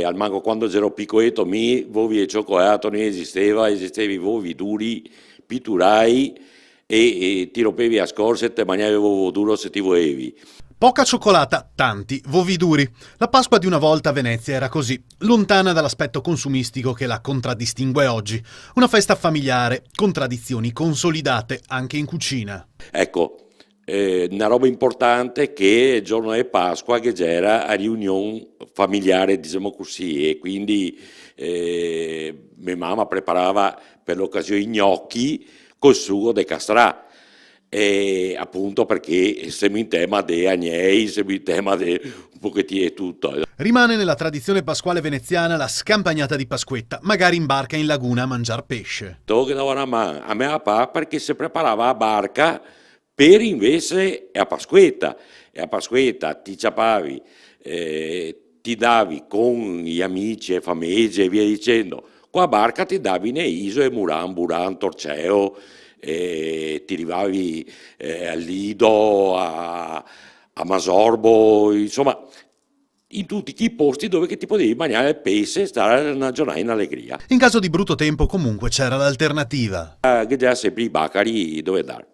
al manco quando ero piccoletto, vovi e cioccolato non esisteva, esisteva vovi duri, pitturai e ti rompevi a scorse e te mangiavi l'uovo duro se ti volevi. Poca cioccolata, tanti vovi duri. La Pasqua di una volta a Venezia era così, lontana dall'aspetto consumistico che la contraddistingue oggi. Una festa familiare, con tradizioni consolidate anche in cucina. Ecco, una roba importante che il giorno di Pasqua che c'era a riunione familiare, diciamo così, e quindi mia mamma preparava per l'occasione i gnocchi col sugo de castrà. E appunto perché siamo in tema di agnei, siamo in tema di un pochettino di tutto. Rimane nella tradizione pasquale veneziana la scampagnata di Pasquetta, magari in barca in laguna a mangiar pesce. Che davano a me a papà perché si preparava a barca per invece a Pasquetta. E a Pasquetta ti ciapavi, ti davi con gli amici e famiglie e via dicendo. Qua a barca ti davi nei isole Muran, Buran, Torceo, ti arrivavi a Lido, a Masorbo, insomma, in tutti i posti dove che ti potevi mangiare il pesce e stare una giornata in allegria. In caso di brutto tempo comunque c'era l'alternativa. Che già sempre i bacari dove andare.